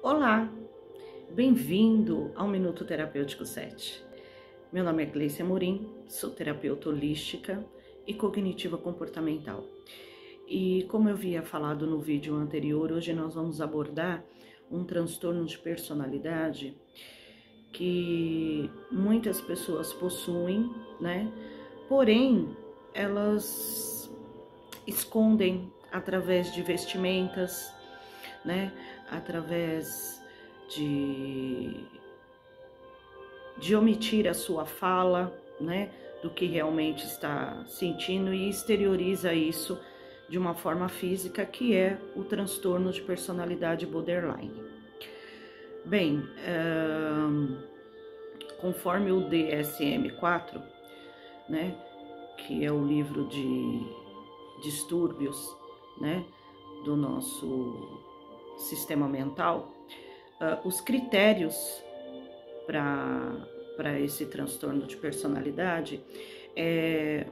Olá, bem-vindo ao Minuto Terapêutico 7. Meu nome é Gleice Amorim, sou terapeuta holística e cognitiva comportamental. E como eu havia falado no vídeo anterior, hoje nós vamos abordar um transtorno de personalidade que muitas pessoas possuem, né? Porém, elas escondem através de vestimentas, né? Através de omitir a sua fala, né? Do que realmente está sentindo e exterioriza isso de uma forma física, que é o transtorno de personalidade borderline. Bem, conforme o DSM-4, né? Que é o livro de distúrbios, né? Do nosso sistema mental, os critérios para esse transtorno de personalidade é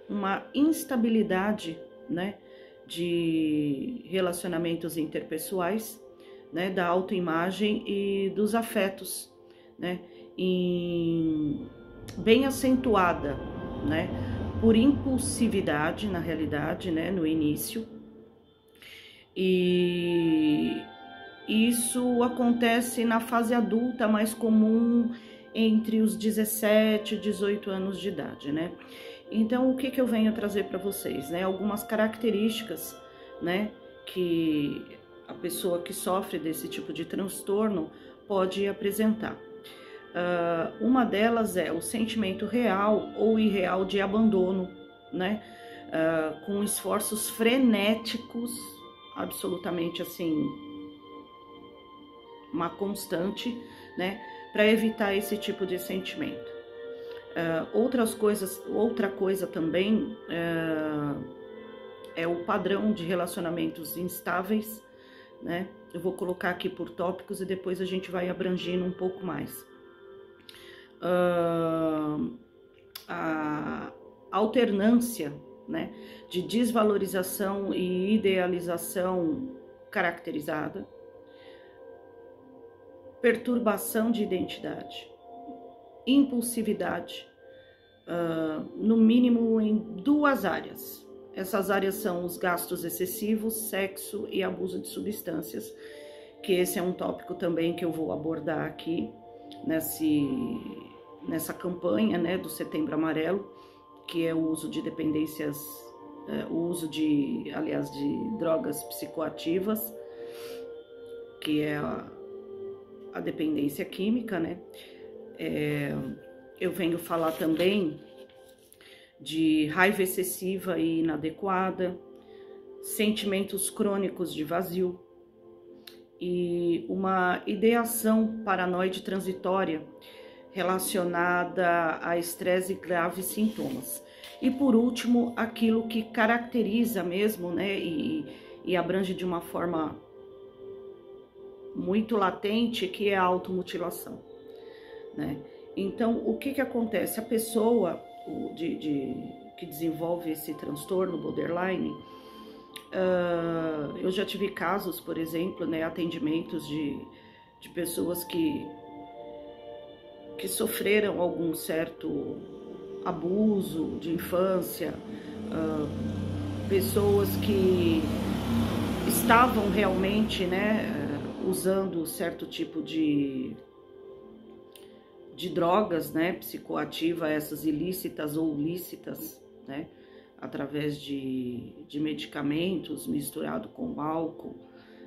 uma instabilidade, né, de relacionamentos interpessoais, né, da autoimagem e dos afetos, né, bem acentuada, né, por impulsividade na realidade, né, no início. E isso acontece na fase adulta, mais comum entre os 17 e 18 anos de idade, né? Então, o que eu venho trazer para vocês, né? Algumas características, né, que a pessoa que sofre desse tipo de transtorno pode apresentar. Uma delas é o sentimento real ou irreal de abandono, né? Com esforços frenéticos, absolutamente assim, uma constante, né, para evitar esse tipo de sentimento. Outra coisa também é o padrão de relacionamentos instáveis, né? Eu vou colocar aqui por tópicos e depois a gente vai abrangindo um pouco mais. A alternância, né, de desvalorização e idealização caracterizada, perturbação de identidade, impulsividade, no mínimo em duas áreas. Essas áreas são os gastos excessivos, sexo e abuso de substâncias, que esse é um tópico também que eu vou abordar aqui nessa campanha, né, do Setembro Amarelo, que é o uso de dependências, de drogas psicoativas, que é a dependência química, né? Eu venho falar também de raiva excessiva e inadequada, sentimentos crônicos de vazio e uma ideação paranoide transitória relacionada a estresse e graves sintomas. E por último, aquilo que caracteriza mesmo, né, e abrange de uma forma muito latente, que é a automutilação, né? Então, o que acontece? A pessoa que desenvolve esse transtorno borderline, eu já tive casos, por exemplo, né, atendimentos de pessoas que sofreram algum certo abuso de infância, pessoas que estavam realmente, né, usando certo tipo de drogas, né, psicoativa, essas ilícitas ou lícitas, né, através de medicamentos misturado com álcool,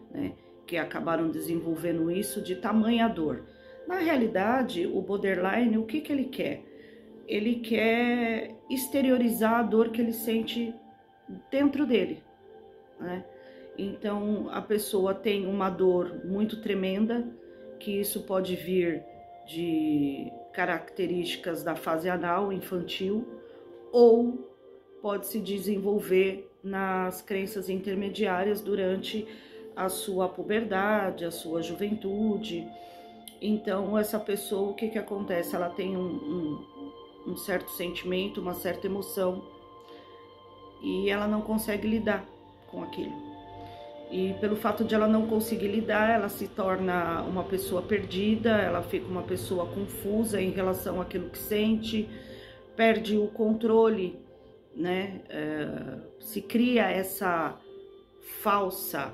né, que acabaram desenvolvendo isso de tamanha dor. Na realidade, o borderline, o que ele quer? Ele quer exteriorizar a dor que ele sente dentro dele, né? Então, a pessoa tem uma dor muito tremenda, que isso pode vir de características da fase anal infantil, ou pode se desenvolver nas crenças intermediárias durante a sua puberdade, a sua juventude. Então, essa pessoa, o que acontece? Ela tem um certo sentimento, uma certa emoção, e ela não consegue lidar com aquilo. E pelo fato de ela não conseguir lidar, ela se torna uma pessoa perdida, ela fica uma pessoa confusa em relação àquilo que sente, perde o controle, né? Se cria essa falsa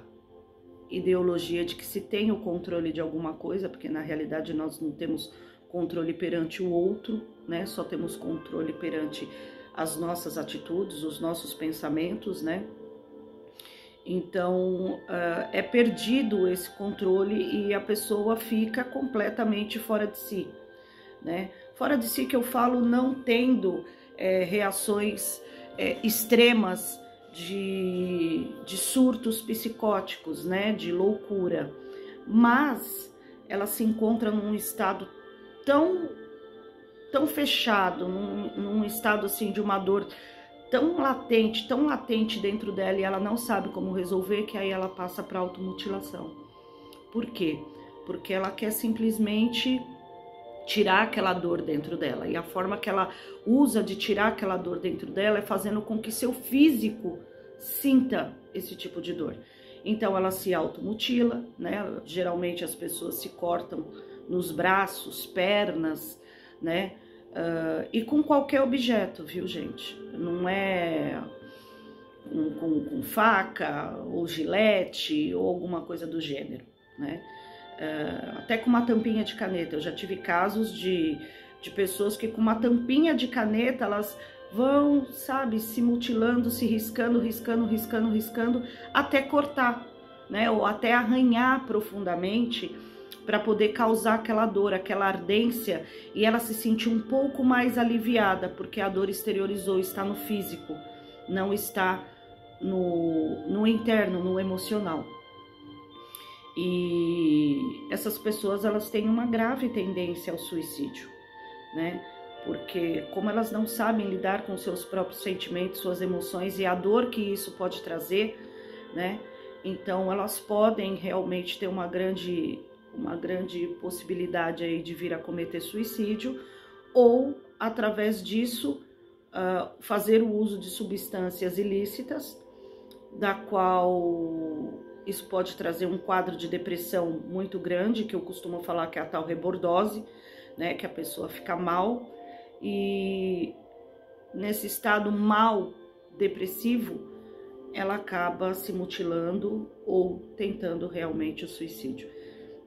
ideologia de que se tem o controle de alguma coisa, porque na realidade nós não temos controle perante o outro, né? Só temos controle perante as nossas atitudes, os nossos pensamentos, né? Então, é perdido esse controle e a pessoa fica completamente fora de si, né? Fora de si que eu falo não tendo reações extremas de surtos psicóticos, né? De loucura, mas ela se encontra num estado tão fechado, num estado assim de uma dor tão latente dentro dela e ela não sabe como resolver, que aí ela passa para automutilação. Por quê? Porque ela quer simplesmente tirar aquela dor dentro dela. E a forma que ela usa de tirar aquela dor dentro dela é fazendo com que seu físico sinta esse tipo de dor. Então ela se automutila, né? Geralmente as pessoas se cortam nos braços, pernas, né? E com qualquer objeto, viu, gente? Não é com faca ou gilete ou alguma coisa do gênero, né? Até com uma tampinha de caneta. Eu já tive casos de pessoas que com uma tampinha de caneta elas vão, sabe, se mutilando, se riscando, até cortar, né? Ou até arranhar profundamente para poder causar aquela dor, aquela ardência, e ela se sentir um pouco mais aliviada, porque a dor exteriorizou, está no físico, não está no interno, no emocional. E essas pessoas, elas têm uma grave tendência ao suicídio, né? Porque como elas não sabem lidar com seus próprios sentimentos, suas emoções e a dor que isso pode trazer, né? Então elas podem realmente ter uma grande possibilidade aí de vir a cometer suicídio, ou através disso fazer o uso de substâncias ilícitas, da qual isso pode trazer um quadro de depressão muito grande, que eu costumo falar que é a tal rebordose, né, que a pessoa fica mal, e nesse estado mal depressivo ela acaba se mutilando ou tentando realmente o suicídio.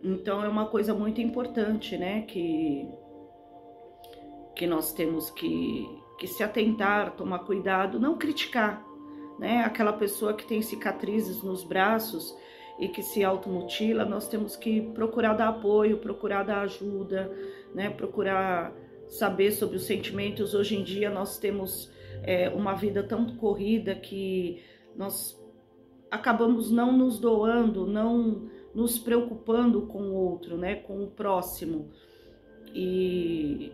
Então é uma coisa muito importante, né, que nós temos que se atentar, tomar cuidado, não criticar, né, aquela pessoa que tem cicatrizes nos braços e que se automutila. Nós temos que procurar dar apoio, procurar dar ajuda, né, procurar saber sobre os sentimentos. Hoje em dia nós temos uma vida tão corrida que nós acabamos não nos doando, não nos preocupando com o outro, né, com o próximo. E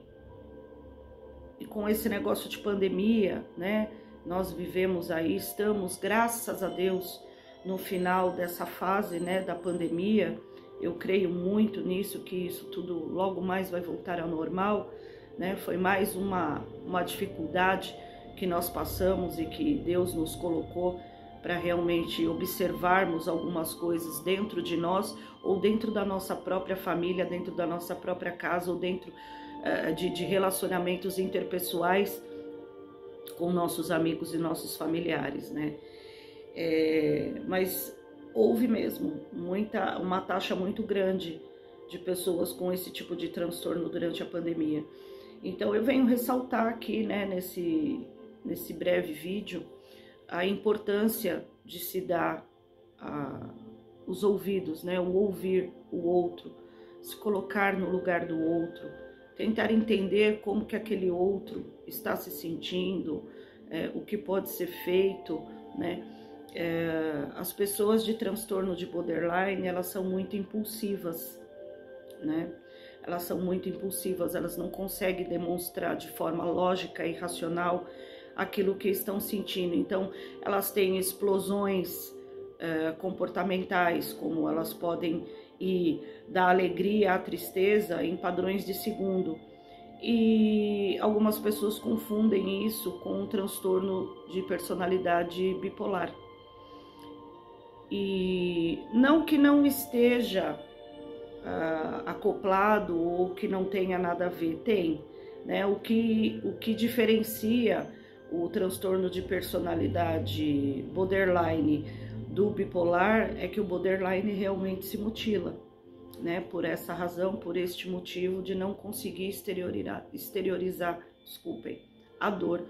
com esse negócio de pandemia, né, nós vivemos aí, estamos, graças a Deus, no final dessa fase, né, da pandemia. Eu creio muito nisso, que isso tudo logo mais vai voltar ao normal, né? Foi mais uma dificuldade que nós passamos e que Deus nos colocou para realmente observarmos algumas coisas dentro de nós, ou dentro da nossa própria família, dentro da nossa própria casa, ou dentro de relacionamentos interpessoais com nossos amigos e nossos familiares, né? Mas houve mesmo uma taxa muito grande de pessoas com esse tipo de transtorno durante a pandemia. Então eu venho ressaltar aqui, né, nesse breve vídeo, a importância de se dar os ouvidos, né, o ouvir o outro, se colocar no lugar do outro, tentar entender como que aquele outro está se sentindo, o que pode ser feito, né? As pessoas de transtorno de borderline, elas são muito impulsivas, né? Elas são muito impulsivas, elas não conseguem demonstrar de forma lógica e racional aquilo que estão sentindo. Então, elas têm explosões comportamentais, como elas podem ir da alegria à tristeza em padrões de segundo. E algumas pessoas confundem isso com um transtorno de personalidade bipolar. E não que não esteja acoplado ou que não tenha nada a ver, tem, né? O que diferencia o transtorno de personalidade borderline do bipolar é que o borderline realmente se mutila, né? Por essa razão, por este motivo de não conseguir exteriorizar, desculpem, a dor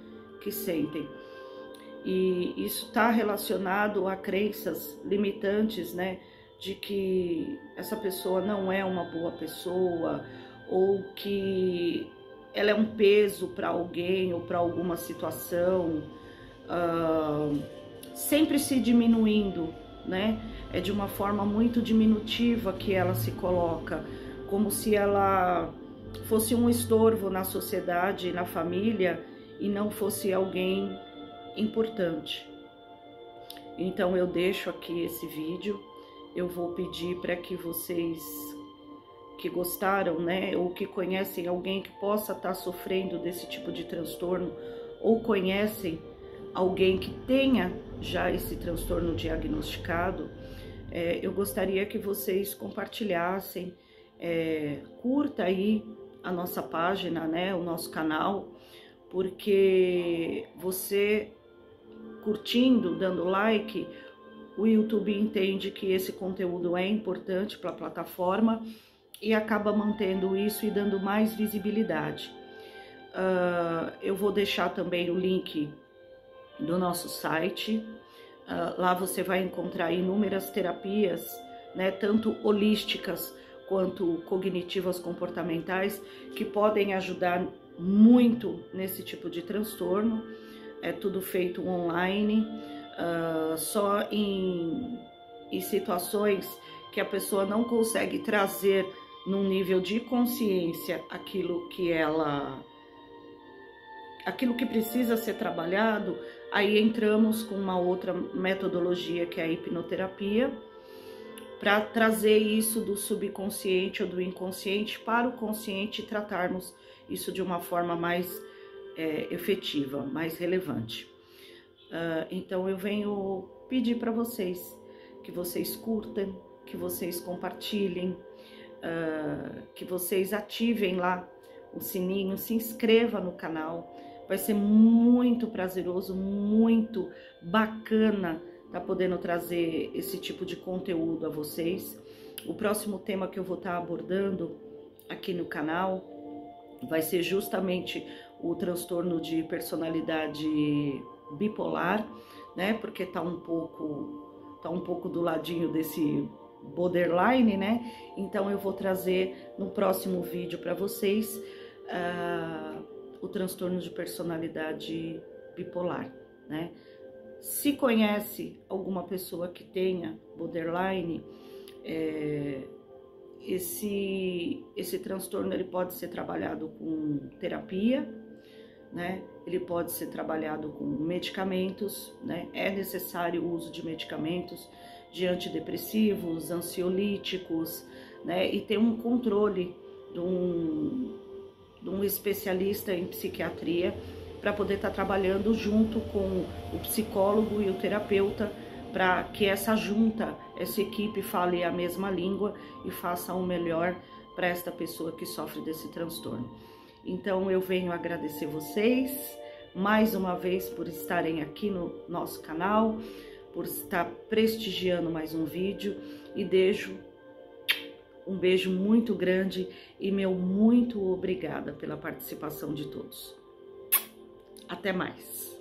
que sentem. E isso está relacionado a crenças limitantes, né? De que essa pessoa não é uma boa pessoa, ou que ela é um peso para alguém ou para alguma situação, sempre se diminuindo, né? É de uma forma muito diminutiva que ela se coloca, como se ela fosse um estorvo na sociedade, na família, e não fosse alguém importante. Então eu deixo aqui esse vídeo. Eu vou pedir para que vocês que gostaram, né, ou que conhecem alguém que possa estar sofrendo desse tipo de transtorno, ou conhecem alguém que tenha já esse transtorno diagnosticado, eu gostaria que vocês compartilhassem, curta aí a nossa página, né, o nosso canal, porque você curtindo, dando like, o YouTube entende que esse conteúdo é importante para a plataforma e acaba mantendo isso e dando mais visibilidade. Eu vou deixar também o link do nosso site. Lá você vai encontrar inúmeras terapias, né, tanto holísticas quanto cognitivas comportamentais, que podem ajudar muito nesse tipo de transtorno. É tudo feito online, só em situações que a pessoa não consegue trazer num nível de consciência aquilo que precisa ser trabalhado. Aí entramos com uma outra metodologia, que é a hipnoterapia, para trazer isso do subconsciente ou do inconsciente para o consciente e tratarmos isso de uma forma mais efetiva, mais relevante. Então eu venho pedir para vocês que vocês curtam, que vocês compartilhem, que vocês ativem lá o sininho, se inscreva no canal. Vai ser muito prazeroso, muito bacana tá podendo trazer esse tipo de conteúdo a vocês. O próximo tema que eu vou estar abordando aqui no canal vai ser justamente o transtorno de personalidade bipolar, né? Porque tá um pouco do ladinho desse borderline, né? Então eu vou trazer no próximo vídeo para vocês o transtorno de personalidade bipolar, né? Se conhece alguma pessoa que tenha borderline, esse transtorno ele pode ser trabalhado com terapia, né? Ele pode ser trabalhado com medicamentos, né? É necessário o uso de medicamentos, de antidepressivos, ansiolíticos, né? E ter um controle de um especialista em psiquiatria para poder estar trabalhando junto com o psicólogo e o terapeuta, para que essa junta, essa equipe fale a mesma língua e faça o melhor para esta pessoa que sofre desse transtorno. Então eu venho agradecer vocês mais uma vez por estarem aqui no nosso canal, por estar prestigiando mais um vídeo, e deixo um beijo muito grande e meu muito obrigada pela participação de todos. Até mais!